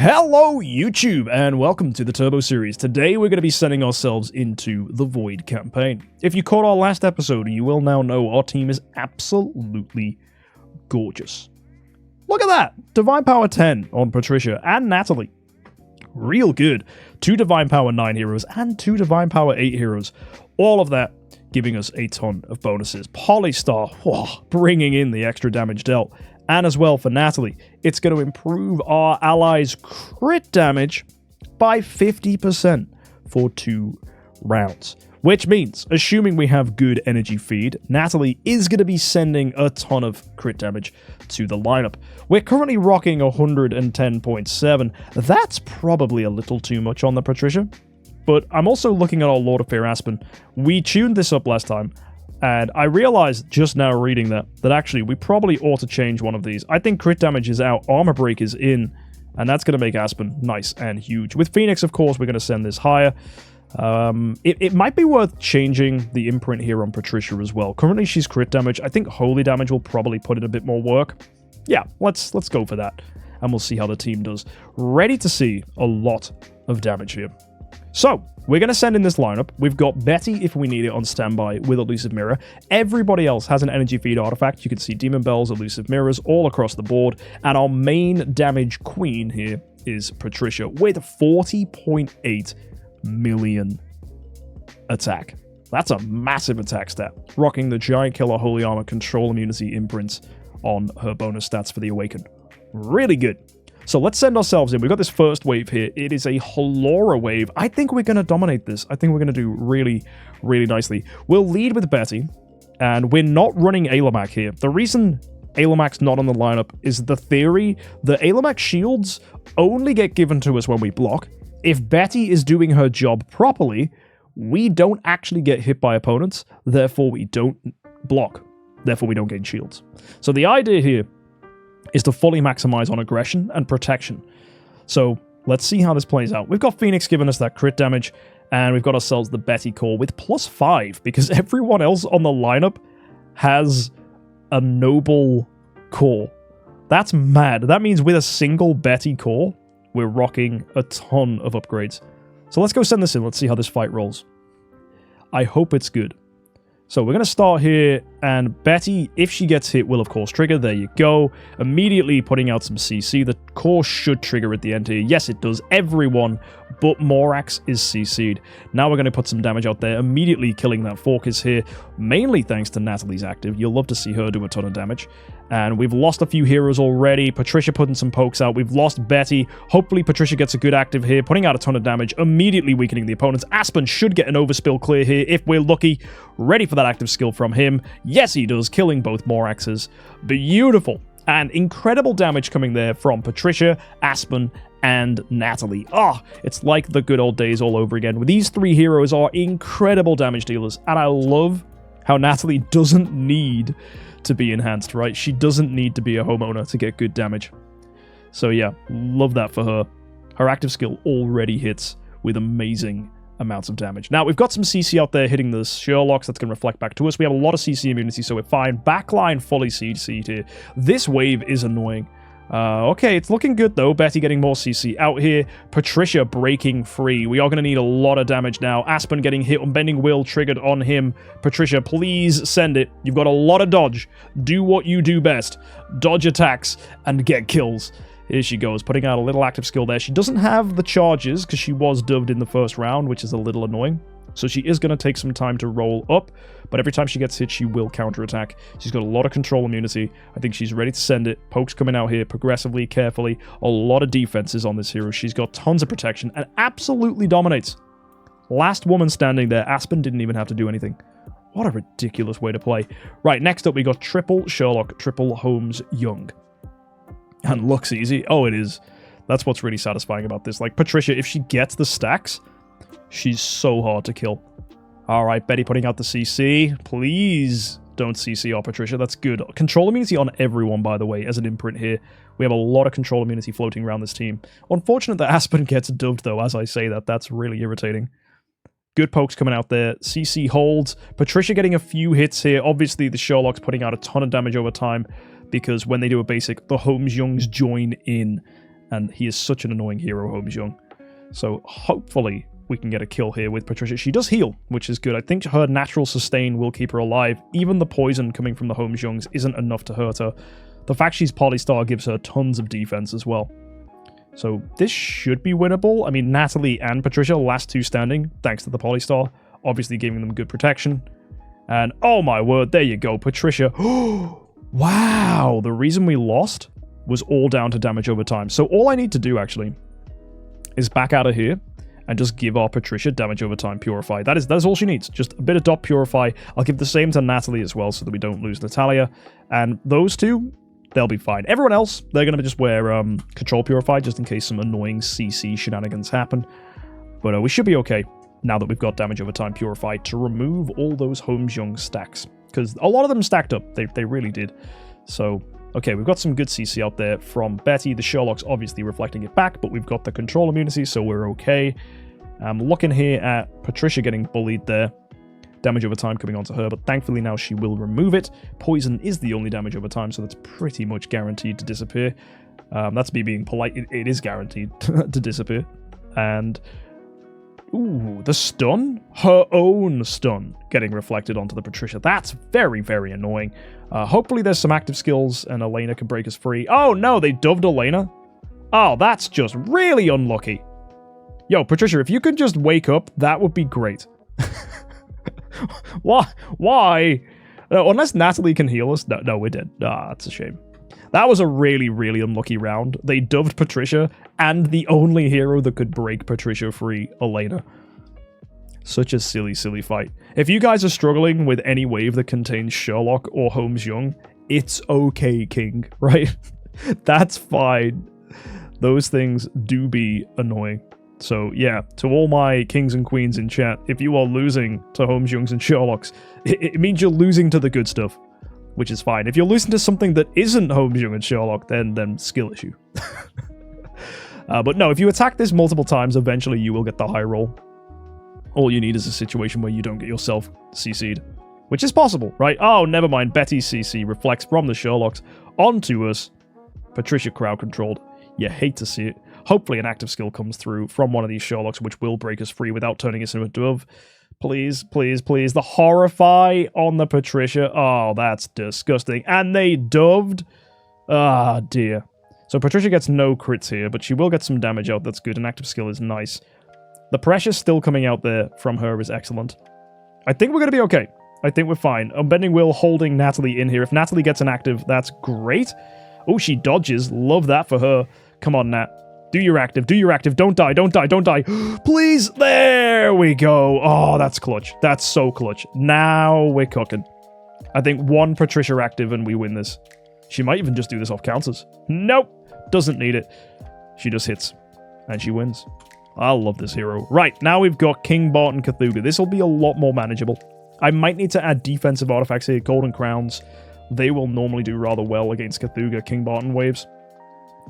Hello YouTube and welcome to the Turbo series. Today we're going to be sending ourselves into the Void campaign. If you caught our last episode, you will now know our team is absolutely gorgeous. Look at that! Divine Power 10 on Patricia and Natalie. Real good. 2 Divine Power 9 heroes and 2 Divine Power 8 heroes. All of that giving us a ton of bonuses. Polystar, bringing in the extra damage dealt. And as well for Natalie, it's going to improve our allies' crit damage by 50% for 2 rounds. Which means, assuming we have good energy feed, Natalie is going to be sending a ton of crit damage to the lineup. We're currently rocking 110.7. That's probably a little too much on the Patricia. But I'm also looking at our Lord of Fear Aspen. We tuned this up last time. And I realized just now reading that actually we probably ought to change one of these. I think crit damage is out, armor break is in, and that's going to make Aspen nice and huge. With Phoenix, of course, we're going to send this higher. It might be worth changing the imprint here on Patricia as well. Currently, she's crit damage. I think holy damage will probably put in a bit more work. Yeah, let's go for that, and we'll see how the team does. Ready to see a lot of damage here. So, we're going to send in this lineup. We've got Betty, if we need it, on standby with Elusive Mirror. Everybody else has an energy feed artifact. You can see Demon Bells, Elusive Mirrors, all across the board. And our main damage queen here is Patricia with 40.8 million attack. That's a massive attack stat. Rocking the Giant Killer Holy Armor Control Immunity imprints on her bonus stats for the Awakened. Really good. So let's send ourselves in. We've got this first wave here. It is a Halora wave. I think we're going to dominate this. I think we're going to do really, really nicely. We'll lead with Betty, and we're not running Ailamak here. The reason Ailamak's not on the lineup is the theory that Ailamak shields only get given to us when we block. If Betty is doing her job properly, we don't actually get hit by opponents, therefore we don't block. Therefore we don't gain shields. So the idea here is to fully maximize on aggression and protection. So let's see how this plays out. We've got Phoenix giving us that crit damage, and we've got ourselves the Betty core with +5, because everyone else on the lineup has a noble core. That's mad. That means with a single Betty core, we're rocking a ton of upgrades. So let's go send this in. Let's see how this fight rolls. I hope it's good. So we're going to start here, and Betty, if she gets hit, will of course trigger. There you go. Immediately putting out some CC. The core should trigger at the end here. Yes, it does. Everyone but Morax is CC'd. Now we're going to put some damage out there, immediately killing that Forkis here, mainly thanks to Natalie's active. You'll love to see her do a ton of damage. And we've lost a few heroes already. Patricia putting some pokes out. We've lost Betty. Hopefully Patricia gets a good active here, putting out a ton of damage, immediately weakening the opponents. Aspen should get an overspill clear here if we're lucky. Ready for that active skill from him. Yes, he does, killing both Moraxes. Beautiful. And incredible damage coming there from Patricia, Aspen, and Natalie. It's like the good old days all over again. These 3 heroes are incredible damage dealers, and I love how Natalie doesn't need to be enhanced, right? She doesn't need to be a homeowner to get good damage. So yeah, love that for her. Her active skill already hits with amazing amounts of damage. Now, we've got some CC out there hitting the Sherlocks. That's going to reflect back to us. We have a lot of CC immunity, so we're fine. Backline fully CC'd here. This wave is annoying. Okay, it's looking good though. Betty getting more CC out here. Patricia breaking free. We are going to need a lot of damage now. Aspen getting hit. Unbending Will triggered on him. Patricia, please send it. You've got a lot of dodge. Do what you do best. Dodge attacks and get kills. Here she goes, putting out a little active skill there. She doesn't have the charges because she was dubbed in the first round, which is a little annoying. So she is going to take some time to roll up, but every time she gets hit, she will counterattack. She's got a lot of control immunity. I think she's ready to send it. Pokes coming out here progressively, carefully. A lot of defenses on this hero. She's got tons of protection and absolutely dominates. Last woman standing there. Aspen didn't even have to do anything. What a ridiculous way to play. Right, next up we got triple Sherlock, triple Holmes Young. And looks easy. Oh, it is. That's what's really satisfying about this. Like, Patricia, if she gets the stacks, she's so hard to kill. Alright, Betty putting out the CC. Please don't CC our Patricia. That's good. Control immunity on everyone, by the way, as an imprint here. We have a lot of control immunity floating around this team. Unfortunate that Aspen gets dubbed, though, as I say that. That's really irritating. Good pokes coming out there. CC holds. Patricia getting a few hits here. Obviously, the Sherlock's putting out a ton of damage over time, because when they do a basic, the Holmes Youngs join in. And he is such an annoying hero, HomesJUMP. So hopefully we can get a kill here with Patricia. She does heal, which is good. I think her natural sustain will keep her alive. Even the poison coming from the HomesJUMPs isn't enough to hurt her. The fact she's Polystar gives her tons of defense as well. So this should be winnable. I mean, Natalie and Patricia, last two standing, thanks to the Polystar, obviously giving them good protection. And oh my word, there you go, Patricia. Wow, the reason we lost was all down to damage over time. So all I need to do, actually, is back out of here and just give our Patricia damage over time purify. That is all she needs. Just a bit of dot purify. I'll give the same to Natalie as well so that we don't lose Natalia. And those two, they'll be fine. Everyone else, they're going to just wear control purify just in case some annoying CC shenanigans happen. But we should be okay now that we've got damage over time purify to remove all those HomesJUMP stacks. Because a lot of them stacked up. They really did. So, okay, we've got some good CC out there from Betty. The Sherlock's obviously reflecting it back, but we've got the control immunity, so we're okay. I'm looking here at Patricia getting bullied there. Damage over time coming onto her, but thankfully now she will remove it. Poison is the only damage over time, so that's pretty much guaranteed to disappear. That's me being polite. It is guaranteed to disappear. And ooh, the stun? Her own stun getting reflected onto the Patricia. That's very, very annoying. Hopefully there's some active skills and Elena can break us free. Oh no, they doved Elena? Oh, that's just really unlucky. Yo, Patricia, if you could just wake up, that would be great. Why? Unless Natalie can heal us. No, we're dead. Ah, that's a shame. That was a really, really unlucky round. They doved Patricia, and the only hero that could break Patricia free, Elena. Such a silly, silly fight. If you guys are struggling with any wave that contains Sherlock or HomesJUMP, it's okay, King, right? That's fine. Those things do be annoying. So yeah, to all my kings and queens in chat, if you are losing to HomesJUMPs and Sherlocks, it means you're losing to the good stuff, which is fine. If you're losing to something that isn't HomesJUMP and Sherlock, then skill issue. But no, if you attack this multiple times, eventually you will get the high roll. All you need is a situation where you don't get yourself CC'd, which is possible, right? Oh, never mind. Betty's CC reflects from the Sherlocks onto us. Patricia crowd controlled. You hate to see it. Hopefully an active skill comes through from one of these Sherlocks, which will break us free without turning us into a dove. Please, please, please. The Horrify on the Patricia. Oh, that's disgusting. And they doved. Ah, dear. So Patricia gets no crits here, but she will get some damage out. That's good. An active skill is nice. The pressure still coming out there from her is excellent. I think we're going to be okay. I think we're fine. Unbending Will holding Natalie in here. If Natalie gets an active, that's great. Oh, she dodges. Love that for her. Come on, Nat. Do your active. Do your active. Don't die. Don't die. Don't die. Please. There we go. Oh, that's clutch. That's so clutch. Now we're cooking. I think one Patricia active and we win this. She might even just do this off counters. Nope. Doesn't need it. She just hits. And she wins. I love this hero. Right. Now we've got King Barton Cthulhu. This will be a lot more manageable. I might need to add defensive artifacts here. Golden Crowns. They will normally do rather well against Cthulhu King Barton waves.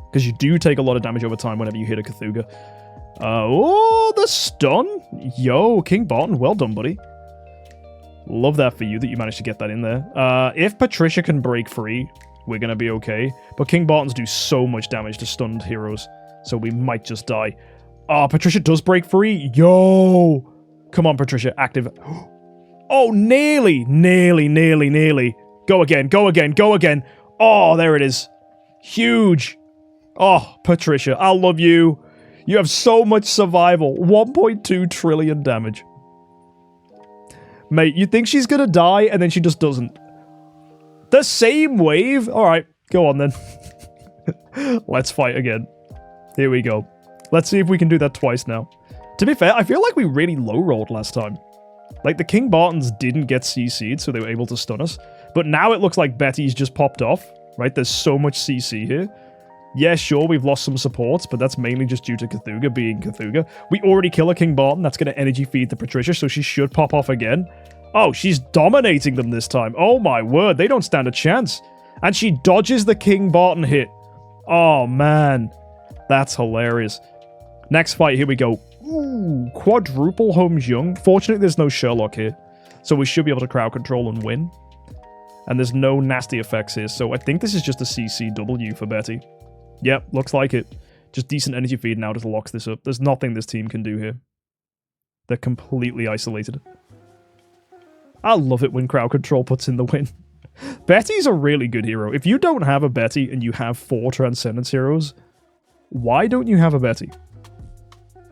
Because you do take a lot of damage over time whenever you hit a Cthulhu. Oh, the stun? Yo, King Barton, well done, buddy. Love that for you, that you managed to get that in there. If Patricia can break free, we're going to be okay. But King Bartons do so much damage to stunned heroes, so we might just die. Oh, Patricia does break free. Yo! Come on, Patricia, active. Oh, nearly, nearly, nearly, nearly. Go again, go again, go again. Oh, there it is. Huge. Oh, Patricia, I love you. You have so much survival. 1.2 trillion damage. Mate, you think she's gonna die, and then she just doesn't. The same wave? Alright, go on then. Let's fight again. Here we go. Let's see if we can do that twice now. To be fair, I feel like we really low-rolled last time. Like, the King Bartons didn't get CC'd, so they were able to stun us. But now it looks like Betty's just popped off, right? There's so much CC here. Yeah, sure, we've lost some supports, but that's mainly just due to Cthulhu being Cthulhu. We already kill a King Barton. That's going to energy feed the Patricia, so she should pop off again. Oh, she's dominating them this time. Oh my word, they don't stand a chance. And she dodges the King Barton hit. Oh man, that's hilarious. Next fight, here we go. Ooh, quadruple HomesJUMP. Fortunately, there's no Sherlock here, so we should be able to crowd control and win. And there's no nasty effects here, so I think this is just a CCW for Betty. Yep, looks like it. Just decent energy feed now just locks this up. There's nothing this team can do here. They're completely isolated. I love it when crowd control puts in the win. Betty's a really good hero. If you don't have a Betty and you have 4 Transcendence heroes, why don't you have a Betty?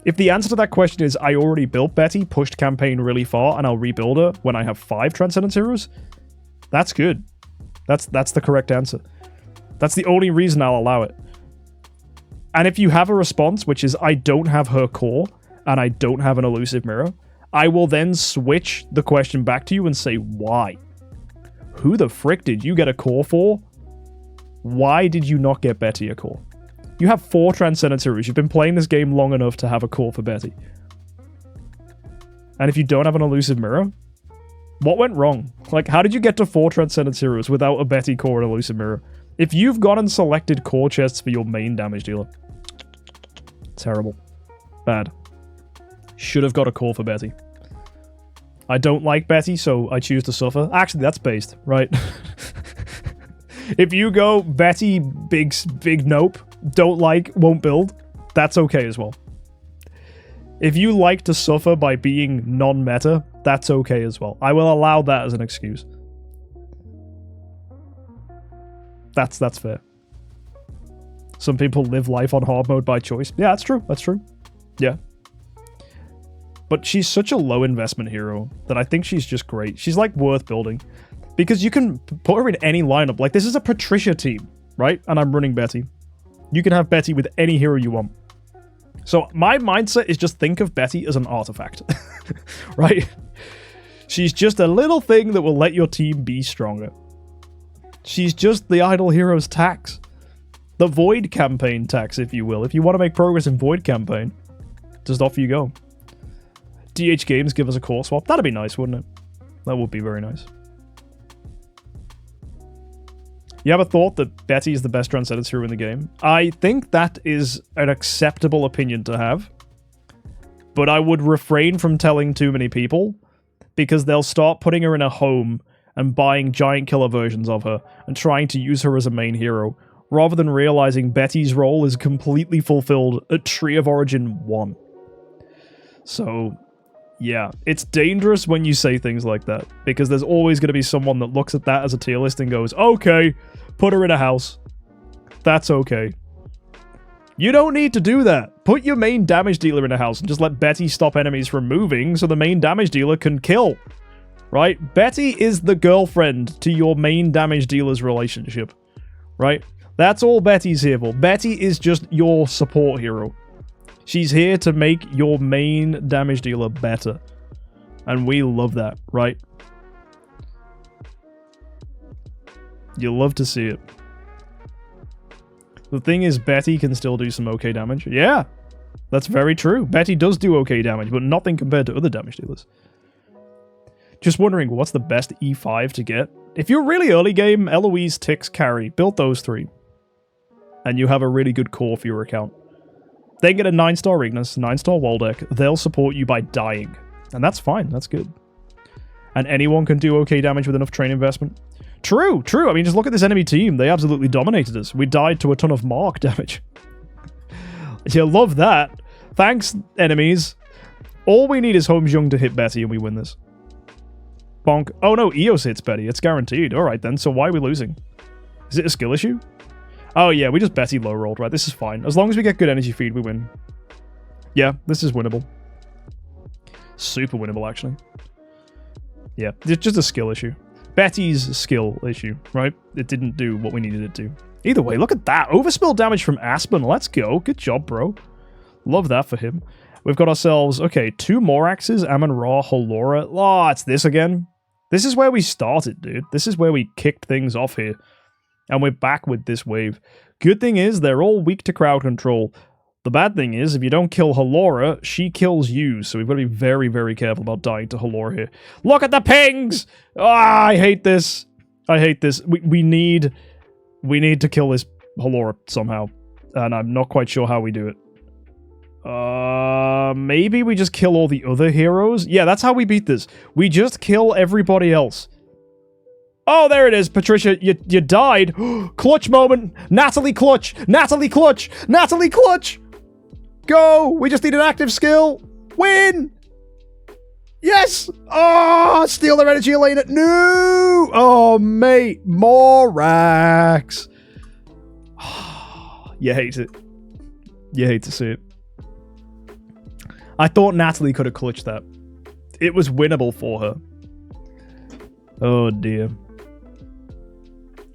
If the answer to that question is, I already built Betty, pushed campaign really far, and I'll rebuild her when I have 5 Transcendence heroes, that's good. That's the correct answer. That's the only reason I'll allow it. And if you have a response, which is, I don't have her core, and I don't have an elusive mirror, I will then switch the question back to you and say, why? Who the frick did you get a core for? Why did you not get Betty a core? You have 4 Transcendence heroes. You've been playing this game long enough to have a core for Betty. And if you don't have an elusive mirror, what went wrong? Like, how did you get to 4 Transcendence heroes without a Betty core and elusive mirror? If you've gone and selected core chests for your main damage dealer, terrible. Bad. Should have got a core for Betty. I don't like Betty, so I choose to suffer. Actually, that's based, right? If you go Betty, big nope, don't like, won't build, that's okay as well. If you like to suffer by being non-meta, that's okay as well. I will allow that as an excuse. That's fair. Some people live life on hard mode by choice. Yeah, that's true. That's true. Yeah. But she's such a low investment hero that I think she's just great. She's like worth building. Because you can put her in any lineup. Like, this is a Patricia team, right? And I'm running Betty. You can have Betty with any hero you want. So my mindset is just think of Betty as an artifact. Right? She's just a little thing that will let your team be stronger. She's just the Idle Heroes tax. The Void campaign tax, if you will. If you want to make progress in Void campaign, just off you go. DH Games give us a core swap. That'd be nice, wouldn't it? That would be very nice. You ever thought that Betty is the best Transcendence hero in the game? I think that is an acceptable opinion to have. But I would refrain from telling too many people, because they'll start putting her in a home and buying giant killer versions of her and trying to use her as a main hero, rather than realizing Betty's role is completely fulfilled at Tree of Origin 1. So, yeah, it's dangerous when you say things like that, because there's always going to be someone that looks at that as a tier list and goes, okay, put her in a house. That's okay. You don't need to do that. Put your main damage dealer in a house and just let Betty stop enemies from moving so the main damage dealer can kill. Right? Betty is the girlfriend to your main damage dealer's relationship. Right? That's all Betty's here for. Betty is just your support hero. She's here to make your main damage dealer better. And we love that, right? You love to see it. The thing is, Betty can still do some okay damage. Yeah, that's very true. Betty does do okay damage, but nothing compared to other damage dealers. Just wondering, what's the best E5 to get? If you're really early game, Eloise, Tix, Carry, build those 3. And you have a really good core for your account. Then get a 9-star Ignis, 9-star Waldeck. They'll support you by dying. And that's fine, that's good. And anyone can do okay damage with enough train investment. True, true. I mean, just look at this enemy team. They absolutely dominated us. We died to a ton of mark damage. You love that. Thanks, enemies. All we need is HomesYoung to hit Betty and we win this. Bonk. Oh no, Eos hits Betty. It's guaranteed. Alright then, so why are we losing? Is it a skill issue? Oh yeah, we just Betty low rolled, right? This is fine. As long as we get good energy feed, we win. Yeah, this is winnable. Super winnable, actually. Yeah, it's just a skill issue. Betty's skill issue, right? It didn't do what we needed it to. Either way, look at that. Overspill damage from Aspen. Let's go. Good job, bro. Love that for him. We've got ourselves, okay, 2 Moraxes, Amon-Ra, Halora. Oh, it's this again. This is where we started, dude. This is where we kicked things off here. And we're back with this wave. Good thing is, they're all weak to crowd control. The bad thing is, if you don't kill Halora, she kills you. So we've got to be very, very careful about dying to Halora here. Look at the pings! Ah, I hate this. I hate this. We need to kill this Halora somehow. And I'm not quite sure how we do it. Maybe we just kill all the other heroes? Yeah, that's how we beat this. We just kill everybody else. Oh, there it is, Patricia. You died. Clutch moment. Natalie clutch. Natalie clutch. Natalie clutch. Go. We just need an active skill. Win. Yes. Oh, steal their energy, Elena. No. Oh, mate. Morax. You hate it. You hate to see it. I thought Natalie could have clutched that. It was winnable for her. Oh, dear.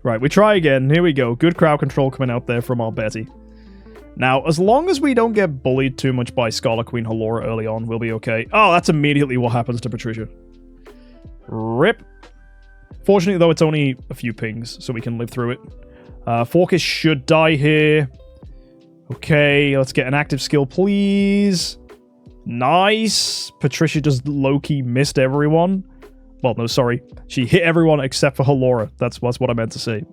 Right, we try again. Here we go. Good crowd control coming out there from our Betty. Now, as long as we don't get bullied too much by Scarlet Queen Halora early on, we'll be okay. Oh, that's immediately what happens to Patricia. Rip. Fortunately, though, it's only a few pings, so we can live through it. Forkis should die here. Okay, let's get an active skill, please. Nice. Patricia just low-key missed everyone. Well, no, sorry. She hit everyone except for Halora. That's what I meant to say.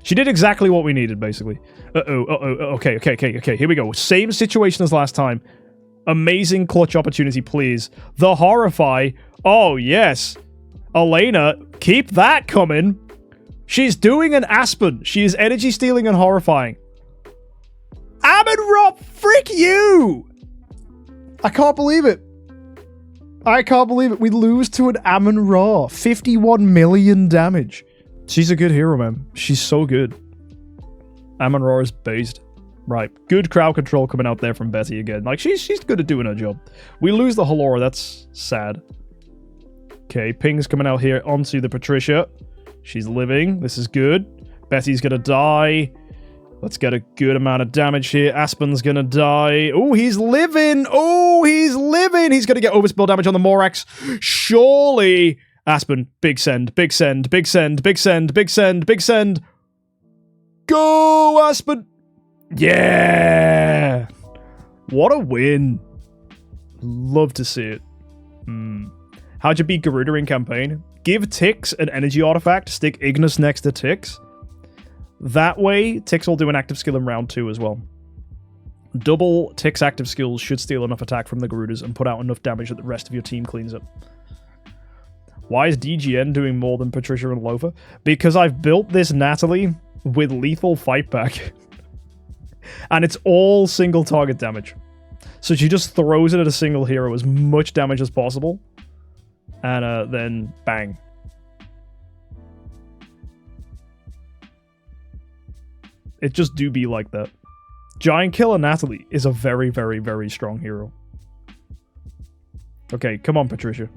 She did exactly what we needed, basically. Okay, here we go. Same situation as last time. Amazing clutch opportunity, please. The Horrify. Oh, yes. Elena, keep that coming. She's doing an Aspen. She is energy stealing and horrifying. Ammon-Ra, frick you! I can't believe it. I can't believe it. We lose to an Ammon-Ra. 51 million damage. She's a good hero, man. She's so good. Ammon-Ra is based. Right. Good crowd control coming out there from Betty again. Like, she's good at doing her job. We lose the Halora. That's sad. Okay, ping's coming out here onto the Patricia. She's living. This is good. Betty's gonna die. Let's get a good amount of damage here. Aspen's gonna die. Oh, he's living. Oh, he's living. He's gonna get overspill damage on the Morax. Surely. Aspen, big send, big send, big send, big send, big send, big send. Go, Aspen. Yeah. What a win. Love to see it. How'd you beat Garuda in campaign? Give Tix an energy artifact. Stick Ignis next to Tix. That way, Tix will do an active skill in round 2 as well. Double Tix active skills should steal enough attack from the Garudas and put out enough damage that the rest of your team cleans up. Why is DGN doing more than Patricia and Loafer? Because I've built this Natalie with lethal fight back. And it's all single target damage. So she just throws it at a single hero as much damage as possible. And then bang. It just do be like that. Giant Killer Natalie is a very, very, very strong hero. Okay, come on, Patricia.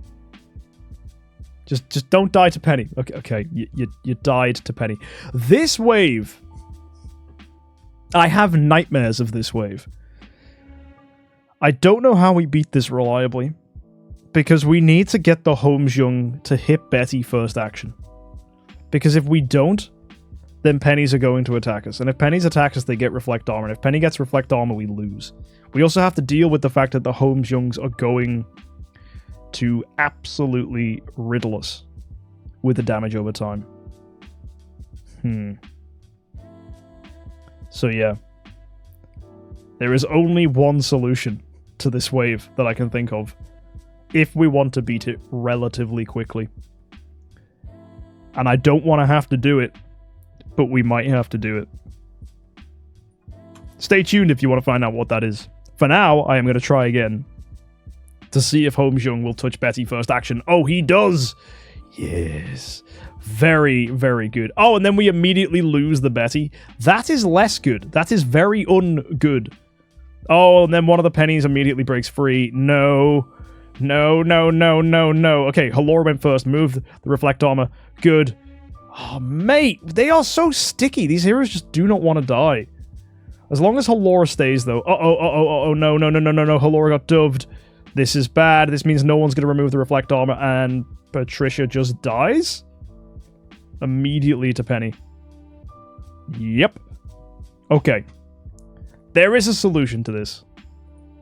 Just don't die to Penny. Okay, you died to Penny. This wave... I have nightmares of this wave. I don't know how we beat this reliably. Because we need to get the HomeXJUMP to hit Betty first action. Because if we don't, then pennies are going to attack us. And if pennies attack us, they get Reflect Armor. And if Penny gets Reflect Armor, we lose. We also have to deal with the fact that the HomeXJUMPs are going to absolutely riddle us with the damage over time. So yeah. There is only one solution to this wave that I can think of. If we want to beat it relatively quickly. And I don't want to have to do it. But we might have to do it. Stay tuned if you want to find out what that is. For now, I am going to try again. To see if HomeXJUMP will touch Betty first action. Oh, he does! Yes. Very, very good. Oh, and then we immediately lose the Betty. That is less good. That is very un-good. Oh, and then one of the pennies immediately breaks free. No. No. Okay, Halora went first. Moved the Reflect Armor. Good. Oh, mate, they are so sticky. These heroes just do not want to die. As long as Halora stays, though. No. Halora got doved. This is bad. This means no one's going to remove the Reflect Armor, and Patricia just dies? Immediately to Penny. Yep. Okay. There is a solution to this.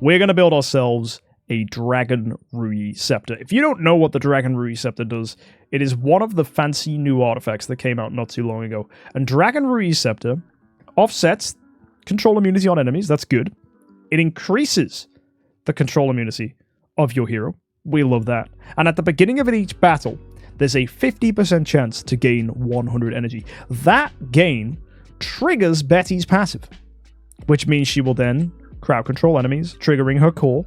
We're going to build ourselves a Dragon Ruyi Scepter. If you don't know what the Dragon Ruyi Scepter does, it is one of the fancy new artifacts that came out not too long ago. And Dragon Ruyi Scepter offsets control immunity on enemies. That's good. It increases the control immunity of your hero. We love that. And at the beginning of each battle, there's a 50% chance to gain 100 energy. That gain triggers Betty's passive, which means she will then crowd control enemies, triggering her core.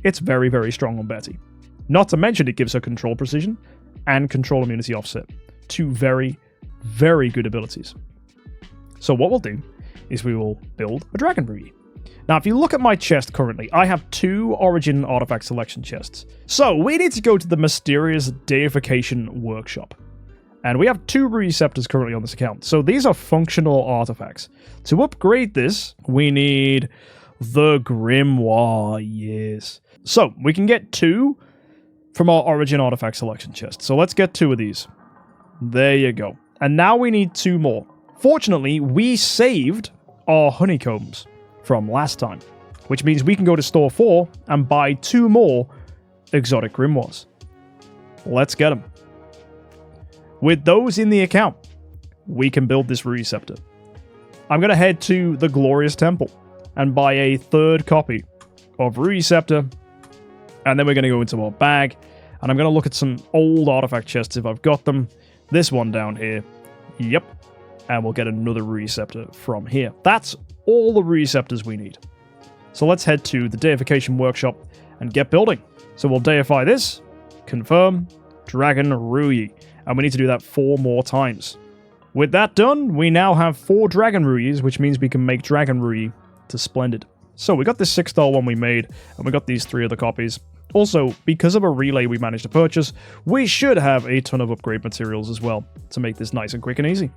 It's very, very strong on Betty. Not to mention it gives her control precision and control immunity offset. Two very, very good abilities. So what we'll do is we will build a Dragon Ruyi. Now, if you look at my chest currently, I have 2 Origin Artifact Selection chests. So we need to go to the mysterious Deification Workshop. And we have 2 Ruyi Scepters currently on this account. So these are functional artifacts. To upgrade this, we need the Grimoire, yes. So we can get 2 from our Origin Artifact Selection chest. So let's get 2 of these. There you go. And now we need 2 more. Fortunately, we saved our honeycombs from last time, which means we can go to store 4 and buy 2 more exotic grimoires. Let's get them. With those in the account, we can build this Ruyi Scepter. I'm going to head to the Glorious Temple and buy a 3rd copy of Ruyi Scepter, and then we're going to go into our bag, and I'm going to look at some old artifact chests if I've got them. This one down here. Yep. And we'll get another Ruyi Scepter from here. That's all the Ruyi Scepters we need. So let's head to the Deification Workshop and get building. So we'll deify this, confirm, Dragon Ruyi. And we need to do that 4 more times. With that done, we now have 4 Dragon Ruyis, which means we can make Dragon Ruyi to Splendid. So we got this 6-star one we made, and we got these 3 other copies. Also, because of a relay we managed to purchase, we should have a ton of upgrade materials as well to make this nice and quick and easy.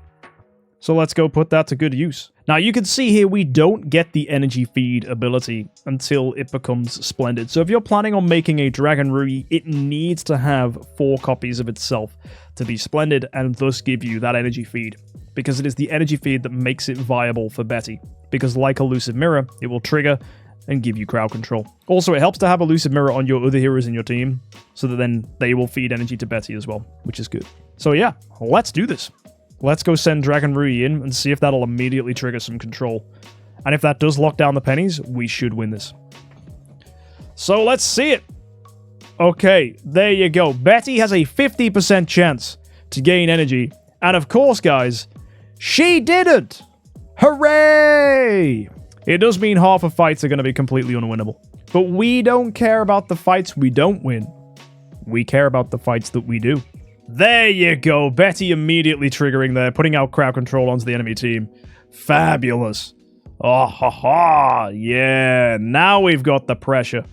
So let's go put that to good use. Now you can see here we don't get the energy feed ability until it becomes Splendid. So if you're planning on making a Dragon Ruyi, it needs to have 4 copies of itself to be Splendid and thus give you that energy feed. Because it is the energy feed that makes it viable for Betty. Because like Elusive Mirror, it will trigger and give you crowd control. Also, it helps to have Elusive Mirror on your other heroes in your team, so that then they will feed energy to Betty as well, which is good. So yeah, let's do this. Let's go send Dragon Ruyi in and see if that'll immediately trigger some control. And if that does lock down the pennies, we should win this. So let's see it. Okay, there you go. Betty has a 50% chance to gain energy. And of course, guys, she didn't! Hooray! It does mean half of fights are going to be completely unwinnable. But we don't care about the fights we don't win. We care about the fights that we do. There you go. Betty immediately triggering there, putting out crowd control onto the enemy team. Fabulous. Oh, ha, ha. Yeah, now we've got the pressure.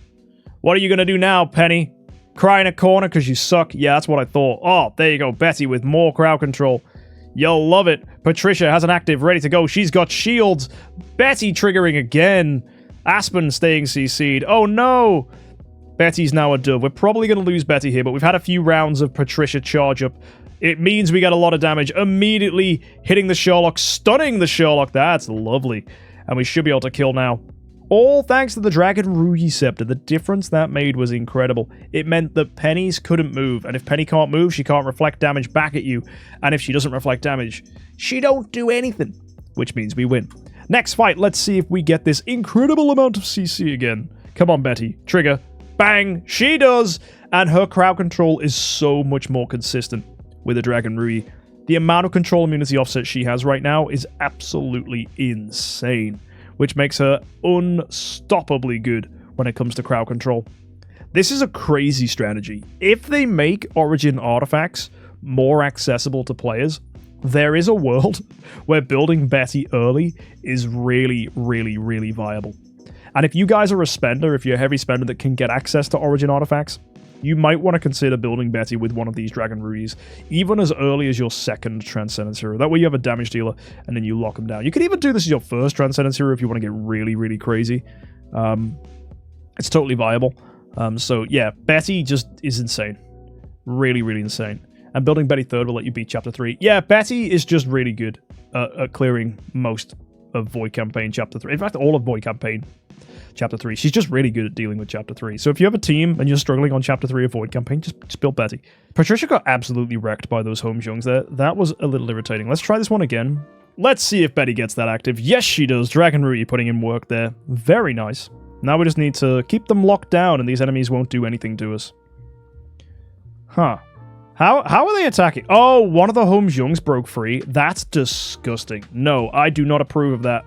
What are you going to do now, Penny? Cry in a corner because you suck? Yeah, that's what I thought. Oh, there you go. Betty with more crowd control. You'll love it. Patricia has an active ready to go. She's got shields. Betty triggering again. Aspen staying CC'd. Oh, no. Betty's now a dove. We're probably going to lose Betty here, but we've had a few rounds of Patricia charge up. It means we get a lot of damage. Immediately hitting the Sherlock, stunning the Sherlock. That's lovely. And we should be able to kill now. All thanks to the Dragon Ruyi Scepter. The difference that made was incredible. It meant that pennies couldn't move. And if Penny can't move, she can't reflect damage back at you. And if she doesn't reflect damage, she don't do anything. Which means we win. Next fight, let's see if we get this incredible amount of CC again. Come on, Betty. Trigger. Bang! She does! And her crowd control is so much more consistent with the Dragon Ruyi. The amount of control immunity offset she has right now is absolutely insane, which makes her unstoppably good when it comes to crowd control. This is a crazy strategy. If they make Origin artifacts more accessible to players, there is a world where building Betty early is really, really, really viable. And if you guys are a spender, if you're a heavy spender that can get access to Origin artifacts, you might want to consider building Betty with one of these Dragon Ruyis, even as early as your 2nd Transcendence hero. That way you have a damage dealer, and then you lock them down. You could even do this as your 1st Transcendence hero if you want to get really, really crazy. It's totally viable. So yeah, Betty just is insane. Really, really insane. And building Betty 3rd will let you beat Chapter 3. Yeah, Betty is just really good at clearing most of Void Campaign Chapter 3. In fact, all of Void Campaign Chapter 3. She's just really good at dealing with Chapter 3. So if you have a team and you're struggling on Chapter 3 of Void Campaign, just build Betty. Patricia got absolutely wrecked by those home jungs there. That was a little irritating. Let's try this one again. Let's see if Betty gets that active. Yes, she does. Dragon Ruyi putting in work there. Very nice. Now we just need to keep them locked down and these enemies won't do anything to us. Huh. How are they attacking? Oh, one of the HKxJUMPs broke free. That's disgusting. No, I do not approve of that.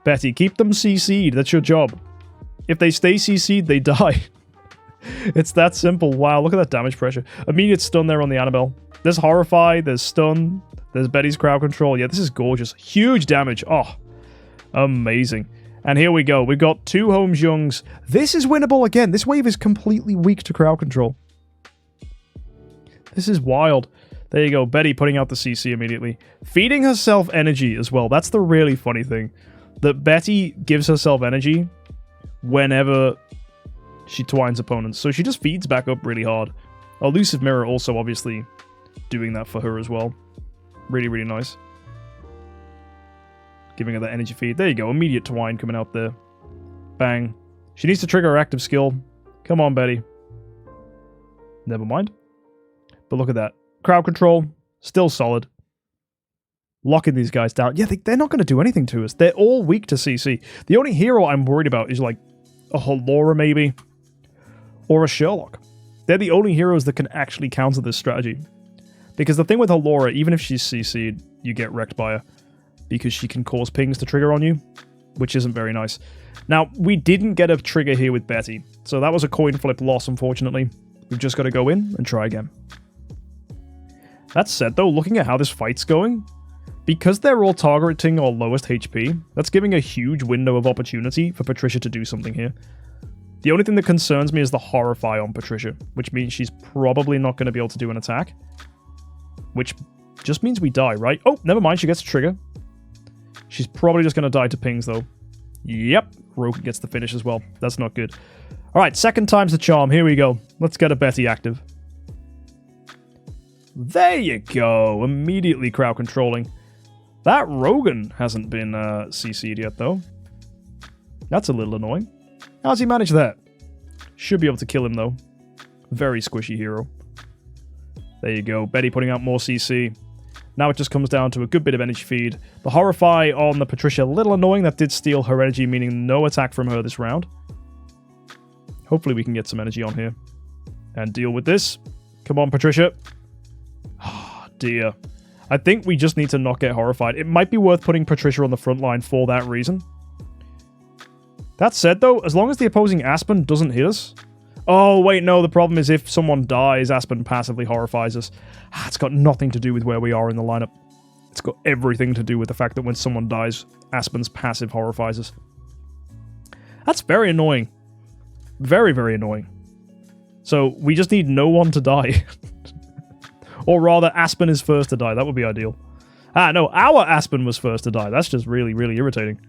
Betty, keep them CC'd. That's your job. If they stay CC'd, they die. It's that simple. Wow, look at that damage pressure. Immediate stun there on the Annabelle. There's Horrify, there's Stun, there's Betty's Crowd Control. Yeah, this is gorgeous. Huge damage. Oh, amazing. And here we go. We've got 2 HKxJUMPs. This is winnable again. This wave is completely weak to Crowd Control. This is wild. There you go. Betty putting out the CC immediately. Feeding herself energy as well. That's the really funny thing. That Betty gives herself energy whenever she twines opponents. So she just feeds back up really hard. Elusive Mirror also obviously doing that for her as well. Really, really nice. Giving her that energy feed. There you go. Immediate twine coming out there. Bang. She needs to trigger her active skill. Come on, Betty. Never mind. But look at that. Crowd control, still solid. Locking these guys down. Yeah, they're not going to do anything to us. They're all weak to CC. The only hero I'm worried about is like a Halora maybe. Or a Sherlock. They're the only heroes that can actually counter this strategy. Because the thing with Halora, even if she's CC'd, you get wrecked by her. Because she can cause pings to trigger on you. Which isn't very nice. Now, we didn't get a trigger here with Betty. So that was a coin flip loss, unfortunately. We've just got to go in and try again. That said, though, looking at how this fight's going, because they're all targeting our lowest HP, that's giving a huge window of opportunity for Patricia to do something here. The only thing that concerns me is the Horrify on Patricia, which means she's probably not going to be able to do an attack. Which just means we die, right? Oh, never mind, she gets a trigger. She's probably just going to die to pings, though. Yep, Rogue gets the finish as well. That's not good. Alright, second time's the charm. Here we go. Let's get a Betty active. There you go. Immediately crowd controlling. That Rogan hasn't been CC'd yet, though. That's a little annoying. How's he manage that? Should be able to kill him, though. Very squishy hero. There you go. Betty putting out more CC. Now it just comes down to a good bit of energy feed. The Horrify on the Patricia, a little annoying. That did steal her energy, meaning no attack from her this round. Hopefully we can get some energy on here. And deal with this. Come on, Patricia. Oh, dear. I think we just need to not get horrified. It might be worth putting Patricia on the front line for that reason. That said, though, as long as the opposing Aspen doesn't hit us... Oh, wait, no, the problem is if someone dies, Aspen passively horrifies us. It's got nothing to do with where we are in the lineup. It's got everything to do with the fact that when someone dies, Aspen's passive horrifies us. That's very annoying. Very, very annoying. So, we just need no one to die. Or rather, Aspen is first to die. That would be ideal. No, our Aspen was first to die. That's just really, really irritating.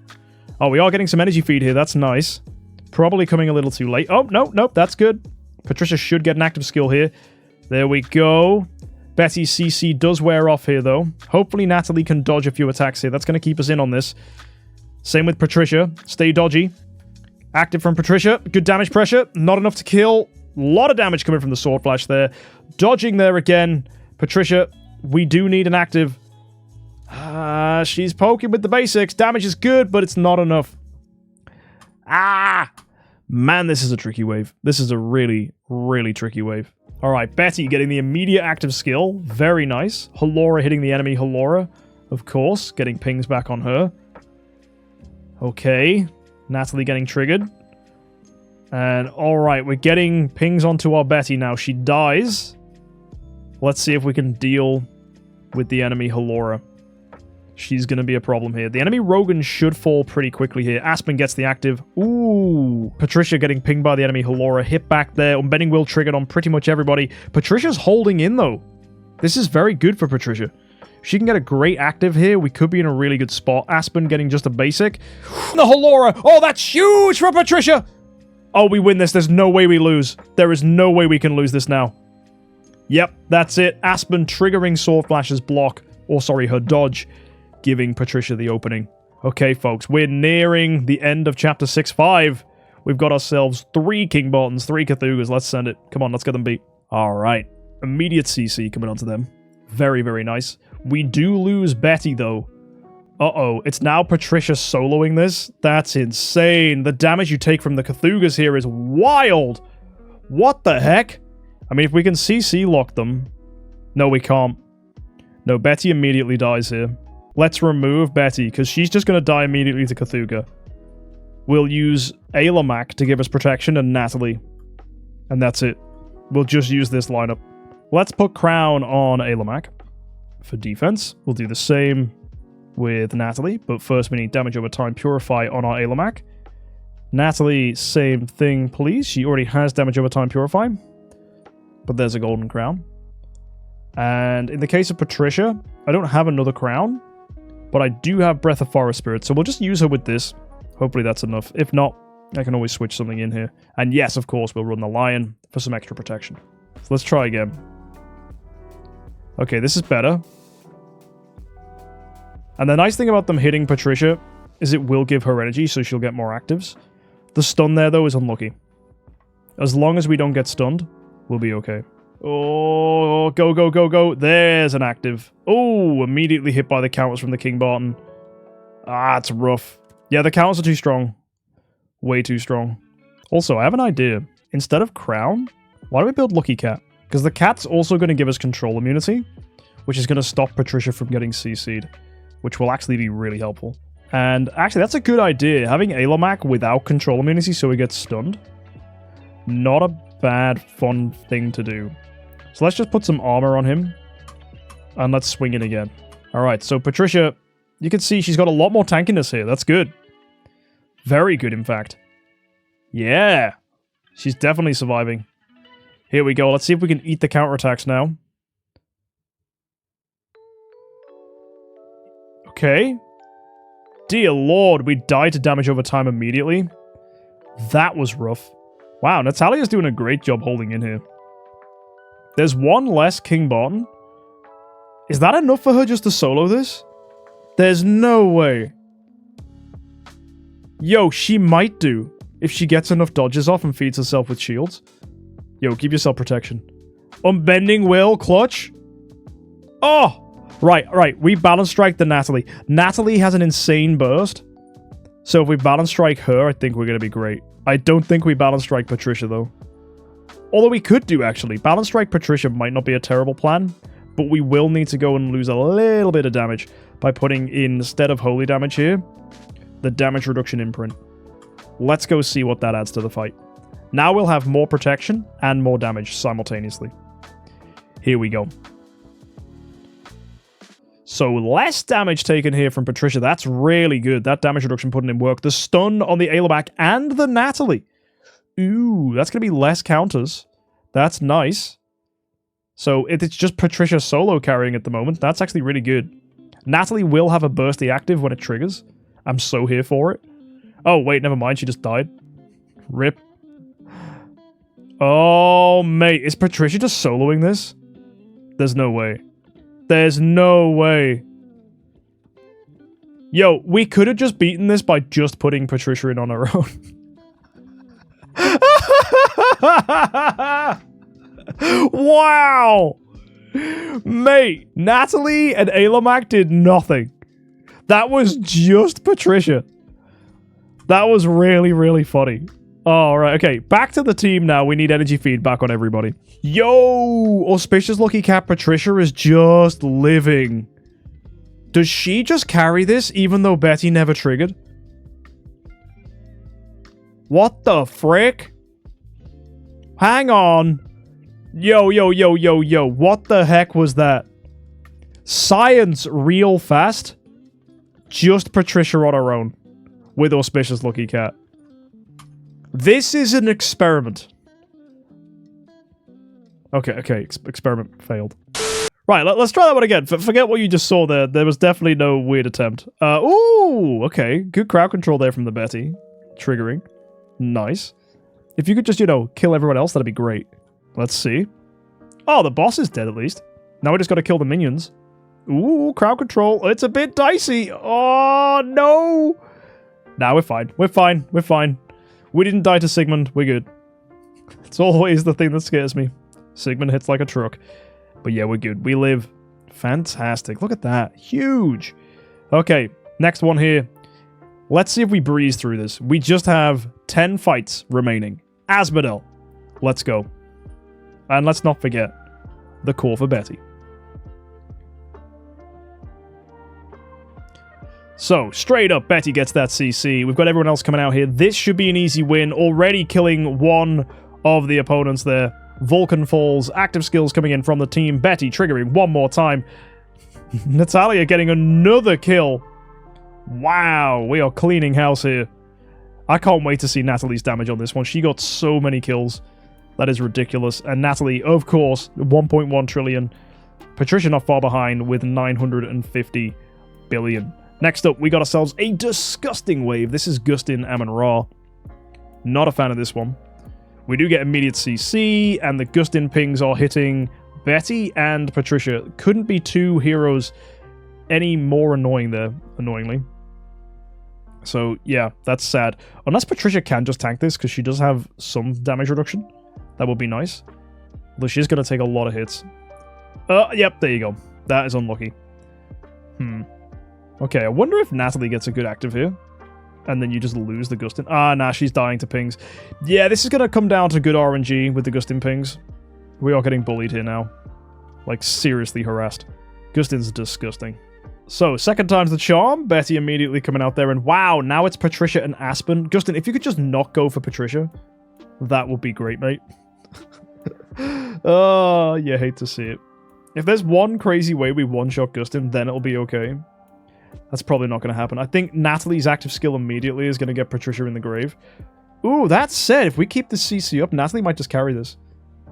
Oh, we are getting some energy feed here. That's nice. Probably coming a little too late. Oh, nope, that's good. Patricia should get an active skill here. There we go. Betty's CC does wear off here, though. Hopefully Natalie can dodge a few attacks here. That's going to keep us in on this. Same with Patricia. Stay dodgy. Active from Patricia. Good damage pressure. Not enough to kill. A lot of damage coming from the Sword Flash there. Dodging there again. Patricia, we do need an active. She's poking with the basics. Damage is good, but it's not enough. Man, this is a tricky wave. This is a really, really tricky wave. Alright, Betty getting the immediate active skill. Very nice. Halora hitting the enemy Halora. Of course, getting pings back on her. Okay. Natalie getting triggered. And alright, we're getting pings onto our Betty now. She dies. Let's see if we can deal with the enemy Halora. She's going to be a problem here. The enemy Rogan should fall pretty quickly here. Aspen gets the active. Ooh. Patricia getting pinged by the enemy Halora. Hit back there. Unbending Will triggered on pretty much everybody. Patricia's holding in, though. This is very good for Patricia. She can get a great active here. We could be in a really good spot. Aspen getting just a basic. The Halora. Oh, that's huge for Patricia. Oh, we win this. There's no way we lose. There is no way we can lose this now. Yep, that's it. Aspen triggering Sword Flash's block. Or, sorry, her dodge. Giving Patricia the opening. Okay, folks, we're nearing the end of Chapter 6-5. We've got ourselves 3 King Bartons, 3 Cthulhu's. Let's send it. Come on, let's get them beat. Alright. Immediate CC coming onto them. Very, very nice. We do lose Betty, though. Uh-oh. It's now Patricia soloing this? That's insane. The damage you take from the Cthulhu's here is wild. What the heck? I mean, if we can CC lock them, No, we can't. No, Betty immediately dies here. Let's remove Betty, because she's just going to die immediately to Cthulhu. We'll use Ayla to give us protection and Natalie. And that's it. We'll just use this lineup. Let's put Crown on Ayla for defense. We'll do the same with Natalie, but first we need damage over time Purify on our Ayla. Natalie, same thing, please. She already has damage over time Purify. But there's a golden crown. And in the case of Patricia, I don't have another crown, but I do have Breath of Forest Spirit, so we'll just use her with this. Hopefully that's enough. If not, I can always switch something in here. And yes, of course, we'll run the Lion for some extra protection. So let's try again. Okay, this is better. And the nice thing about them hitting Patricia is it will give her energy, so she'll get more actives. The stun there, though, is unlucky. As long as we don't get stunned, we'll be okay. Oh, go, go, go, go. There's an active. Oh, immediately hit by the counters from the King Barton. Ah, it's rough. Yeah, the counters are too strong. Way too strong. Also, I have an idea. Instead of Crown, why don't we build Lucky Cat? Because the cat's also going to give us control immunity, which is going to stop Patricia from getting CC'd, which will actually be really helpful. And actually, that's a good idea. Having Ayla without control immunity so he gets stunned. Not a bad, fun thing to do. So let's just put some armor on him. And let's swing it again. Alright, so Patricia, you can see she's got a lot more tankiness here. That's good. Very good, in fact. Yeah. She's definitely surviving. Here we go. Let's see if we can eat the counterattacks now. Okay. Dear Lord, we died to damage over time immediately. That was rough. Wow, Natalia's doing a great job holding in here. There's one less King Barton. Is that enough for her just to solo this? There's no way. Yo, she might do. If she gets enough dodges off and feeds herself with shields. Yo, give yourself protection. Unbending Will, clutch. Oh! Right. We balance strike the Natalie. Natalie has an insane burst. So if we balance strike her, I think we're going to be great. I don't think we balance strike Patricia, though. Although we could do, actually. Balance strike Patricia might not be a terrible plan. But we will need to go and lose a little bit of damage by putting in, instead of holy damage here, the damage reduction imprint. Let's go see what that adds to the fight. Now we'll have more protection and more damage simultaneously. Here we go. So less damage taken here from Patricia. That's really good. That damage reduction putting in work. The stun on the Ayla and the Natalie. Ooh, that's going to be less counters. That's nice. So it's just Patricia solo carrying at the moment. That's actually really good. Natalie will have a bursty active when it triggers. I'm so here for it. Oh, wait, never mind. She just died. Rip. Oh, mate. Is Patricia just soloing this? There's no way. There's no way. Yo, we could have just beaten this by just putting Patricia in on her own. Wow! Mate, Natalie and Ayla did nothing. That was just Patricia. That was really, really funny. Alright, okay. Back to the team now. We need energy feedback on everybody. Yo! Auspicious Lucky Cat Patricia is just living. Does she just carry this even though Betty never triggered? What the frick? Hang on. Yo. What the heck was that? Science real fast. Just Patricia on her own. With Auspicious Lucky Cat. This is an experiment. Okay, experiment failed. Right, let's try that one again. Forget what you just saw there. There was definitely no weird attempt. Ooh, okay. Good crowd control there from the Betty. Triggering. Nice. If you could just, kill everyone else, that'd be great. Let's see. Oh, the boss is dead at least. Now we just gotta kill the minions. Ooh, crowd control. It's a bit dicey. Oh, no. Nah, we're fine. We're fine. We didn't die to Sigmund. We're good. It's always the thing that scares me. Sigmund hits like a truck. But yeah, we're good. We live. Fantastic. Look at that. Huge. Okay, next one here. Let's see if we breeze through this. We just have 10 fights remaining. Asmodel. Let's go. And let's not forget the call for Betty. So, straight up, Betty gets that CC. We've got everyone else coming out here. This should be an easy win. Already killing one of the opponents there. Vulcan falls. Active skills coming in from the team. Betty triggering one more time. Natalia getting another kill. Wow, we are cleaning house here. I can't wait to see Natalie's damage on this one. She got so many kills. That is ridiculous. And Natalie, of course, 1.1 trillion. Patricia not far behind with 950 billion. Next up, we got ourselves a disgusting wave. This is Gustin, Amon-Ra. Not a fan of this one. We do get immediate CC, and the Gustin pings are hitting Betty and Patricia. Couldn't be two heroes any more annoying there, annoyingly. So, yeah, that's sad. Unless Patricia can just tank this, because she does have some damage reduction. That would be nice. Although she's going to take a lot of hits. Yep, there you go. That is unlucky. Okay, I wonder if Natalie gets a good active here. And then you just lose the Gustin. Ah, nah, she's dying to pings. Yeah, this is going to come down to good RNG with the Gustin pings. We are getting bullied here now. Like, seriously harassed. Gustin's disgusting. So, second time's the charm. Betty immediately coming out there. And wow, now it's Patricia and Aspen. Gustin, if you could just not go for Patricia, that would be great, mate. Oh, you hate to see it. If there's one crazy way we one-shot Gustin, then it'll be okay. That's probably not going to happen. I think Natalie's active skill immediately is going to get Patricia in the grave. Ooh, that said, if we keep the CC up, Natalie might just carry this.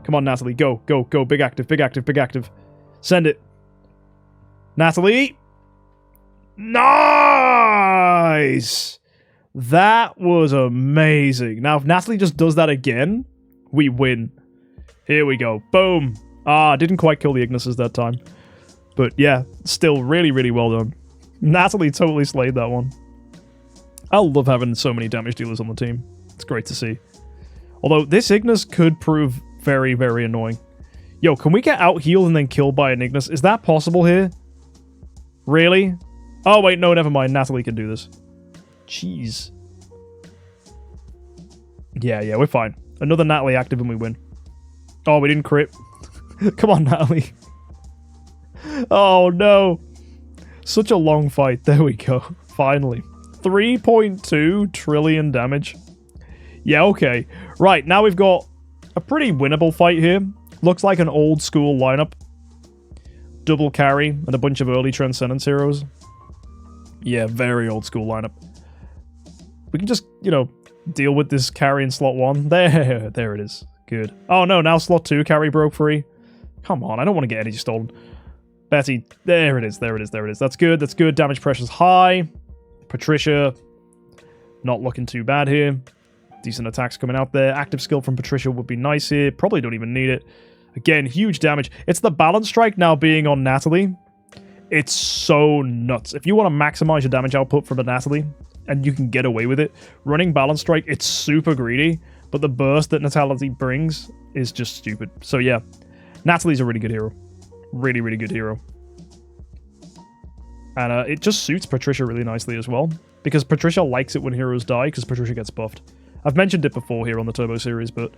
Come on, Natalie. Go, go, go. Big active, big active, big active. Send it. Natalie. Nice! That was amazing. Now, if Natalie just does that again, we win. Here we go. Boom. Ah, didn't quite kill the Ignises that time. But yeah, still really, really well done. Natalie totally slayed that one. I love having so many damage dealers on the team. It's great to see. Although, this Ignis could prove very, very annoying. Yo, can we get out-healed and then killed by an Ignis? Is that possible here? Really? Oh, wait, no, never mind. Natalie can do this. Jeez. Yeah, we're fine. Another Natalie active and we win. Oh, we didn't crit. Come on, Natalie. Oh, no. Such a long fight. There we go. Finally. 3.2 trillion damage. Yeah, okay. Right, now we've got a pretty winnable fight here. Looks like an old school lineup. Double carry and a bunch of early Transcendence heroes. Yeah, very old school lineup. We can just, you know, deal with this carry in slot 1. There it is. Good. Oh no, now slot 2 carry broke free. Come on, I don't want to get energy stolen. Betty, there it is, there it is, there it is. That's good, that's good. Damage pressure's high. Patricia, not looking too bad here. Decent attacks coming out there. Active skill from Patricia would be nice here. Probably don't even need it. Again, huge damage. It's the balance strike now being on Natalie. It's so nuts. If you want to maximize your damage output from a Natalie, and you can get away with it, running balance strike, it's super greedy, but the burst that Natalie brings is just stupid. So yeah, Natalie's a really good hero. Really, really good hero. And it just suits Patricia really nicely as well, because Patricia likes it when heroes die, because Patricia gets buffed. I've mentioned it before here on the Turbo series, but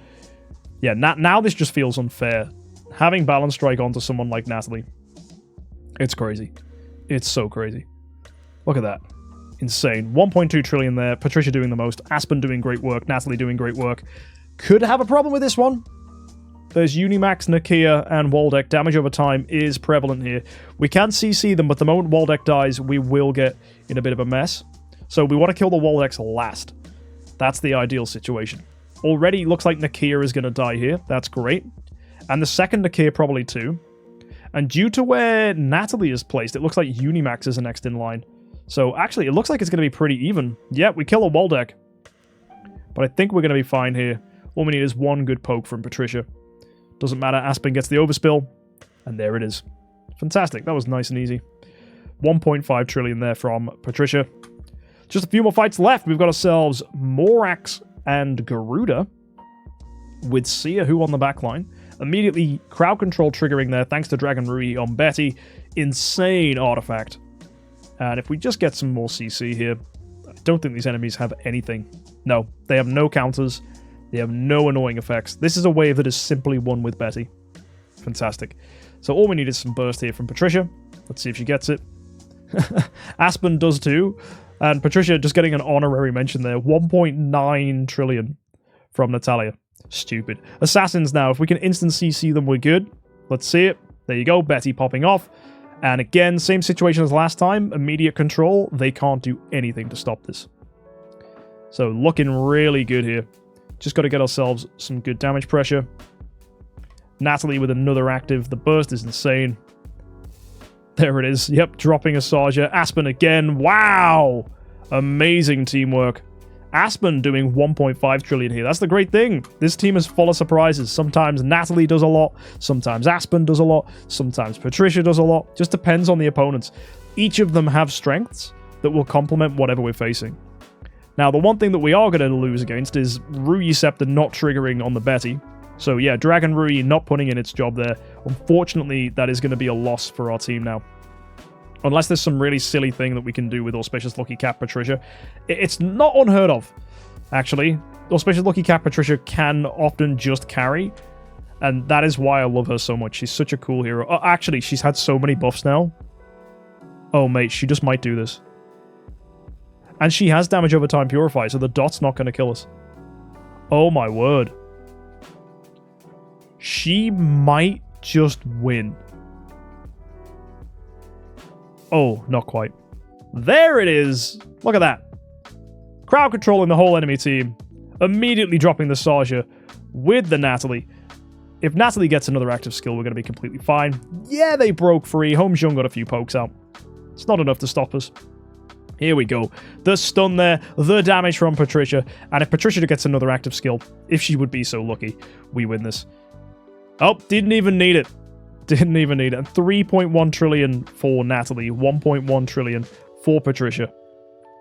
yeah, now this just feels unfair. Having balance strike onto someone like Natalie, it's crazy. It's so crazy. Look at that. Insane. 1.2 trillion there. Patricia doing the most. Aspen doing great work. Natalie doing great work. Could have a problem with this one. There's Unimax, Nakia, and Waldeck. Damage over time is prevalent here. We can CC them, but the moment Waldeck dies, we will get in a bit of a mess. So we want to kill the Waldecks last. That's the ideal situation. Already looks like Nakia is going to die here. That's great. And the second Nakia probably too. And due to where Natalie is placed, it looks like Unimax is the next in line. So actually, it looks like it's going to be pretty even. Yeah, we kill a Waldeck. But I think we're going to be fine here. All we need is one good poke from Patricia. Doesn't matter. Aspen gets the overspill. And there it is. Fantastic. That was nice and easy. 1.5 trillion there from Patricia. Just a few more fights left. We've got ourselves Morax and Garuda. With Sia, who on the back line. Immediately crowd control triggering there thanks to Dragon Ruyi on Betty. Insane artifact. And if we just get some more CC here, I don't think these enemies have anything. No, they have no counters. They have no annoying effects. This is a wave that is simply won with Betty. Fantastic. So all we need is some burst here from Patricia. Let's see if she gets it. Aspen does too. And Patricia just getting an honorary mention there. 1.9 trillion from Natalia. Stupid. Assassins now. If we can instant CC them, we're good. Let's see it. There you go. Betty popping off. And again, same situation as last time. Immediate control. They can't do anything to stop this. So looking really good here. Just got to get ourselves some good damage pressure. Natalie with another active. The burst is insane. There it is. Yep, dropping a Sarja. Aspen again. Wow! Amazing teamwork. Aspen doing 1.5 trillion here. That's the great thing. This team is full of surprises. Sometimes Natalie does a lot. Sometimes Aspen does a lot. Sometimes Patricia does a lot. Just depends on the opponents. Each of them have strengths that will complement whatever we're facing. Now, the one thing that we are going to lose against is Ruyi Scepter not triggering on the Betty. So yeah, Dragon Ruyi not putting in its job there. Unfortunately, that is going to be a loss for our team now. Unless there's some really silly thing that we can do with Auspicious Lucky Cat Patricia. It's not unheard of, actually. Auspicious Lucky Cat Patricia can often just carry. And that is why I love her so much. She's such a cool hero. Oh, actually, she's had so many buffs now. Oh, mate, she just might do this. And she has damage over time purify, so the dot's not going to kill us. Oh, my word. She might just win. Oh, not quite. There it is. Look at that. Crowd controlling the whole enemy team. Immediately dropping the Sarja with the Natalie. If Natalie gets another active skill, we're going to be completely fine. Yeah, they broke free. HomesJUMP got a few pokes out. It's not enough to stop us. Here we go. The stun there. The damage from Patricia. And if Patricia gets another active skill, if she would be so lucky, we win this. Oh, didn't even need it. Didn't even need it. 3.1 trillion for Natalie. 1.1 trillion for Patricia.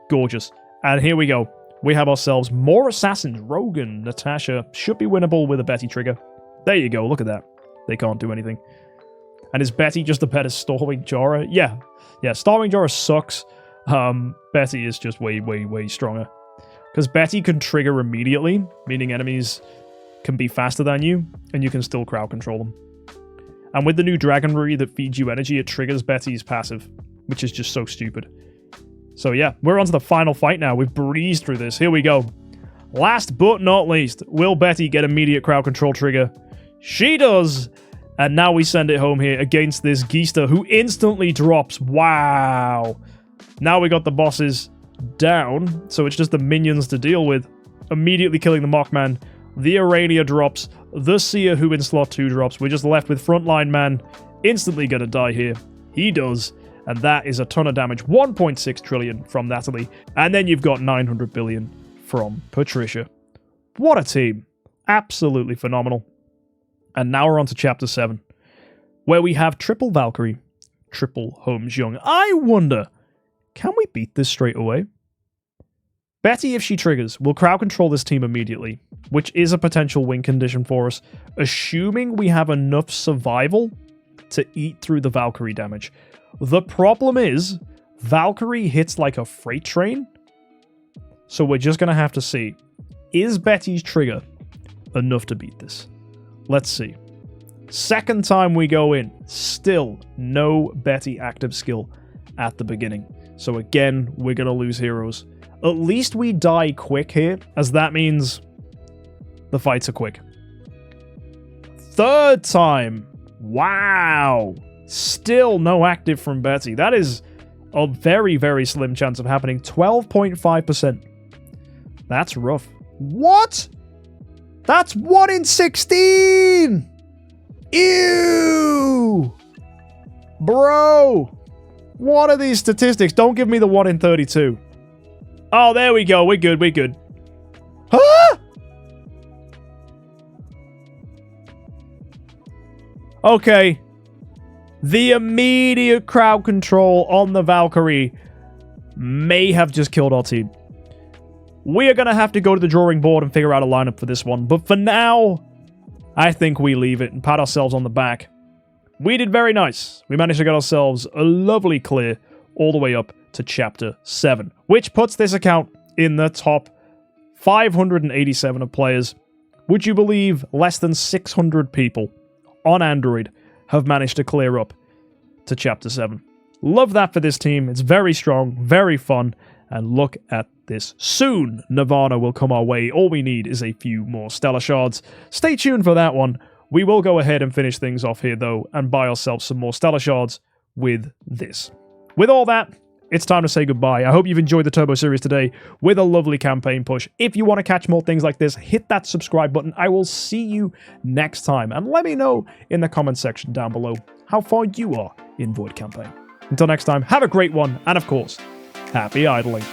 Gorgeous. And here we go. We have ourselves more assassins. Rogan, Natasha. Should be winnable with a Betty trigger. There you go. Look at that. They can't do anything. And is Betty just a better Storming Jorah? Yeah. Yeah, Storming Jorah sucks. Betty is just way, way, way stronger. Because Betty can trigger immediately, meaning enemies can be faster than you, and you can still crowd control them. And with the new Dragon Ruyi that feeds you energy, it triggers Betty's passive, which is just so stupid. So yeah, we're on to the final fight now. We've breezed through this. Here we go. Last but not least, will Betty get immediate crowd control trigger? She does! And now we send it home here against this Geester, who instantly drops. Wow! Now we got the bosses down, so it's just the minions to deal with. Immediately killing the Mockman. The Aurelia drops. The Seer, who in slot 2 drops. We're just left with Frontline Man. Instantly gonna die here. He does. And that is a ton of damage. 1.6 trillion from Natalie. And then you've got 900 billion from Patricia. What a team. Absolutely phenomenal. And now we're on to Chapter 7. Where we have triple Valkyrie, triple HomesJUMP. I wonder, can we beat this straight away? Betty, if she triggers, will crowd control this team immediately, which is a potential win condition for us, assuming we have enough survival to eat through the Valkyrie damage. The problem is, Valkyrie hits like a freight train, so we're just going to have to see, is Betty's trigger enough to beat this? Let's see. Second time we go in, still no Betty active skill at the beginning. So again, we're going to lose heroes. At least we die quick here, as that means the fights are quick. Third time. Wow. Still no active from Betty. That is a very, very slim chance of happening. 12.5%. That's rough. What? That's 1 in 16! Ew! Bro! What are these statistics? Don't give me the 1 in 32. Oh, there we go. We're good. We're good. Huh? Okay. The immediate crowd control on the Valkyrie may have just killed our team. We are going to have to go to the drawing board and figure out a lineup for this one. But for now, I think we leave it and pat ourselves on the back. We did very nice. We managed to get ourselves a lovely clear all the way up to Chapter 7, which puts this account in the top 587 of players. Would you believe less than 600 people on Android have managed to clear up to Chapter 7? Love that for this team. It's very strong, very fun, and look at this. Soon, Nirvana will come our way. All we need is a few more Stellar Shards. Stay tuned for that one. We will go ahead and finish things off here, though, and buy ourselves some more Stellar Shards with this. With all that, it's time to say goodbye. I hope you've enjoyed the Turbo series today with a lovely campaign push. If you want to catch more things like this, hit that subscribe button. I will see you next time. And let me know in the comment section down below how far you are in Void Campaign. Until next time, have a great one. And of course, happy idling.